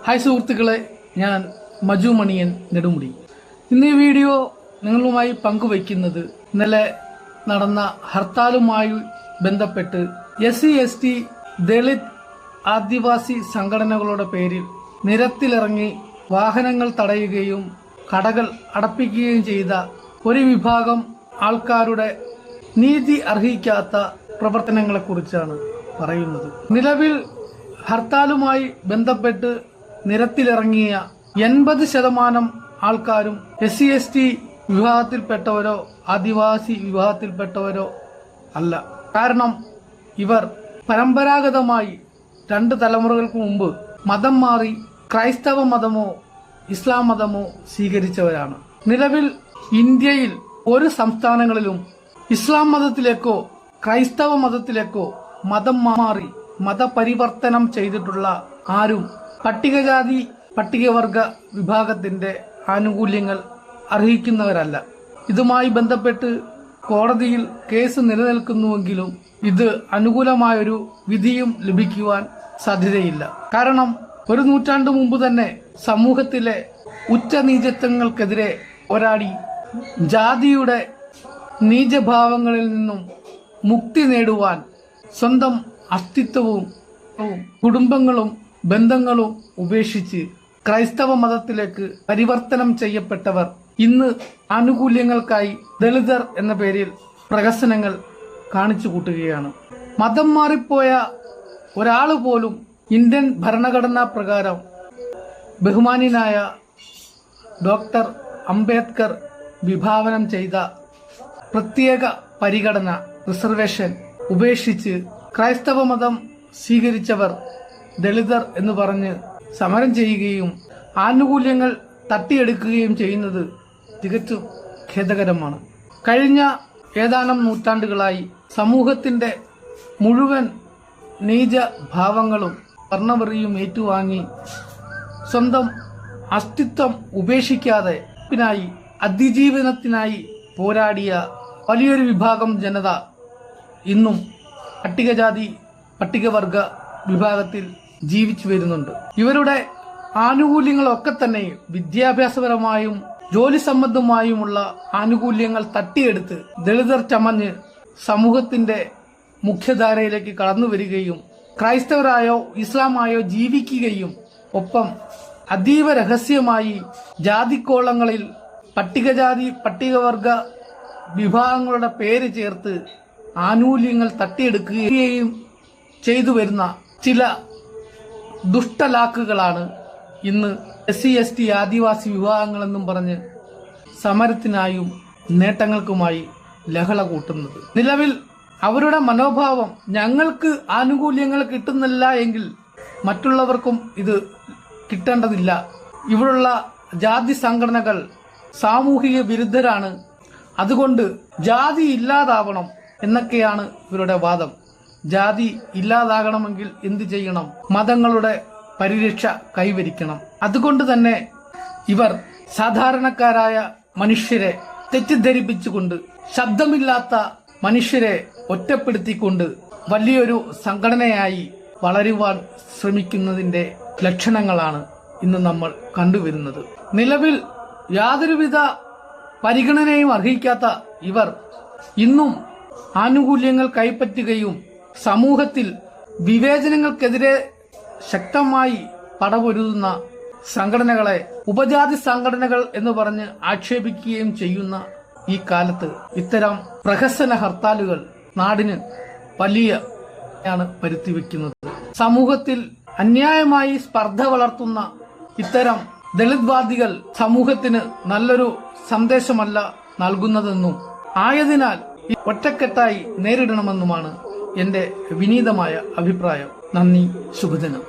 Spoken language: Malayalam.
ഹായ് സുഹൃത്തുക്കളെ, ഞാൻ മജു മണിയൻ നെടുമുടി. ഇന്ന് ഈ വീഡിയോ നിങ്ങളുമായി പങ്കുവയ്ക്കുന്നത് ഇന്നലെ നടന്ന ഹർത്താലുമായി ബന്ധപ്പെട്ട് SC/ST ദളിത് ആദിവാസി സംഘടനകളുടെ പേരിൽ നിരത്തിലിറങ്ങി വാഹനങ്ങൾ തടയുകയും കടകൾ അടപ്പിക്കുകയും ചെയ്ത ഒരു വിഭാഗം ആൾക്കാരുടെ നീതി അർഹിക്കാത്ത പ്രവർത്തനങ്ങളെക്കുറിച്ചാണ് പറയുന്നത്. നിലവിൽ ഹർത്താലുമായി ബന്ധപ്പെട്ട് നിരത്തിലിറങ്ങിയ 80% ആൾക്കാരും SC/ST വിഭാഗത്തിൽപ്പെട്ടവരോ ആദിവാസി വിഭാഗത്തിൽപ്പെട്ടവരോ അല്ല. കാരണം ഇവർ പരമ്പരാഗതമായി 2 തലമുറകൾക്ക് മുമ്പ് മതം മാറി ക്രൈസ്തവ മതമോ ഇസ്ലാം മതമോ സ്വീകരിച്ചവരാണ്. നിലവിൽ ഇന്ത്യയിൽ ഒരു സംസ്ഥാനങ്ങളിലും ഇസ്ലാം മതത്തിലേക്കോ ക്രൈസ്തവ മതത്തിലേക്കോ മതം മാറി മതപരിവർത്തനം ചെയ്തിട്ടുള്ള ആരും പട്ടികജാതി പട്ടികവർഗ വിഭാഗത്തിന്റെ ആനുകൂല്യങ്ങൾ അർഹിക്കുന്നവരല്ല. ഇതുമായി ബന്ധപ്പെട്ട് കോടതിയിൽ കേസ് നിലനിൽക്കുന്നുവെങ്കിലും ഇത് അനുകൂലമായൊരു വിധിയും ലഭിക്കുവാൻ സാധ്യതയില്ല. കാരണം ഒരു നൂറ്റാണ്ട് മുമ്പ് തന്നെ സമൂഹത്തിലെ ഉച്ചനീചത്വങ്ങൾക്കെതിരെ പോരാടി ജാതിയുടെ നീചഭാവങ്ങളിൽ നിന്നും മുക്തി നേടുവാൻ സ്വന്തം അസ്തിത്വവും കുടുംബങ്ങളും ബന്ധങ്ങളും ഉപേക്ഷിച്ച് ക്രൈസ്തവ മതത്തിലേക്ക് പരിവർത്തനം ചെയ്യപ്പെട്ടവർ ഇന്ന് ആനുകൂല്യങ്ങൾക്കായി ദളിതർ എന്ന പേരിൽ പ്രഹസനങ്ങൾ കാണിച്ചു കൂട്ടുകയാണ്. മതം മാറിപ്പോയ ഒരാൾ പോലും ഇന്ത്യൻ ഭരണഘടനാ പ്രകാരം ബഹുമാന്യനായ ഡോക്ടർ അംബേദ്കർ വിഭാവനം ചെയ്ത പ്രത്യേക പരിഗണന റിസർവേഷൻ ഉപേക്ഷിച്ച് ക്രൈസ്തവ മതം സ്വീകരിച്ചവർ ദളിതർ എന്ന് പറഞ്ഞ് സമരം ചെയ്യുകയും ആനുകൂല്യങ്ങൾ തട്ടിയെടുക്കുകയും ചെയ്യുന്നത് തികച്ചും ഖേദകരമാണ്. കഴിഞ്ഞ ഏതാനും നൂറ്റാണ്ടുകളായി സമൂഹത്തിന്റെ മുഴുവൻ നീചഭാവങ്ങളും വർണ്ണവെറിയും ഏറ്റുവാങ്ങി സ്വന്തം അസ്തിത്വം ഉപേക്ഷിക്കാതെ അതിജീവനത്തിനായി പോരാടിയ വലിയൊരു വിഭാഗം ജനത ഇന്നും പട്ടികജാതി പട്ടികവർഗ വിഭാഗത്തിൽ ജീവിച്ചു വരുന്നുണ്ട്. ഇവരുടെ ആനുകൂല്യങ്ങളൊക്കെ തന്നെ വിദ്യാഭ്യാസപരമായും ജോലി സംബന്ധമായുമുള്ള ആനുകൂല്യങ്ങൾ തട്ടിയെടുത്ത് ദളിതർ ചമഞ്ഞ് സമൂഹത്തിന്റെ മുഖ്യധാരയിലേക്ക് കടന്നു വരികയും ക്രൈസ്തവരായോ ഇസ്ലാമായോ ജീവിക്കുകയും ഒപ്പം അതീവ രഹസ്യമായി ജാതിക്കോളങ്ങളിൽ പട്ടികജാതി പട്ടികവർഗ വിഭാഗങ്ങളുടെ പേര് ചേർത്ത് ആനുകൂല്യങ്ങൾ തട്ടിയെടുക്കുകയും ചെയ്തു വരുന്ന ചില ദുഷ്ടലാക്കുകളാണ് ഇന്ന് SC/ST ആദിവാസി വിഭാഗങ്ങളെന്നും പറഞ്ഞ് സമരത്തിനായും നേട്ടങ്ങൾക്കുമായി ലഹള കൂട്ടുന്നത്. നിലവിൽ അവരുടെ മനോഭാവം ഞങ്ങൾക്ക് ആനുകൂല്യങ്ങൾ കിട്ടുന്നില്ല എങ്കിൽ മറ്റുള്ളവർക്കും ഇത് കിട്ടേണ്ടതില്ല. ഇവിടുള്ള ജാതി സംഘടനകൾ സാമൂഹിക വിരുദ്ധരാണ്, അതുകൊണ്ട് ജാതി ഇല്ലാതാവണം എന്നൊക്കെയാണ് ഇവരുടെ വാദം. ജാതി ഇല്ലാതാകണമെങ്കിൽ എന്ത് ചെയ്യണം? മതങ്ങളുടെ പരിരക്ഷ കൈവരിക്കണം. അതുകൊണ്ട് തന്നെ ഇവർ സാധാരണക്കാരായ മനുഷ്യരെ തെറ്റിദ്ധരിപ്പിച്ചുകൊണ്ട് ശബ്ദമില്ലാത്ത മനുഷ്യരെ ഒറ്റപ്പെടുത്തിക്കൊണ്ട് വലിയൊരു സംഘടനയായി വളരുവാൻ ശ്രമിക്കുന്നതിന്റെ ലക്ഷണങ്ങളാണ് ഇന്ന് നമ്മൾ കണ്ടുവരുന്നത്. നിലവിൽ യാതൊരുവിധ പരിഗണനയും അർഹിക്കാത്ത ഇവർ ഇന്നും ആനുകൂല്യങ്ങൾ കൈപ്പറ്റുകയും സമൂഹത്തിൽ വിവേചനങ്ങൾക്കെതിരെ ശക്തമായി പടപൊരുതുന്ന സംഘടനകളെ ഉപജാതി സംഘടനകൾ എന്ന് പറഞ്ഞ് ആക്ഷേപിക്കുകയും ചെയ്യുന്ന ഈ കാലത്ത് ഇത്തരം പ്രഹസന ഹർത്താലുകൾ നാടിന് വലിയ വരുത്തിവെക്കുന്നത്. സമൂഹത്തിൽ അന്യായമായി സ്പർദ്ധ വളർത്തുന്ന ഇത്തരം ദളിത്വാദികൾ സമൂഹത്തിന് നല്ലൊരു സന്ദേശമല്ല നൽകുന്നതെന്നും ആയതിനാൽ ഒറ്റക്കെട്ടായി നേരിടണമെന്നുമാണ് എന്റെ വിനീതമായ അഭിപ്രായം. നന്ദി, ശുഭദിനം.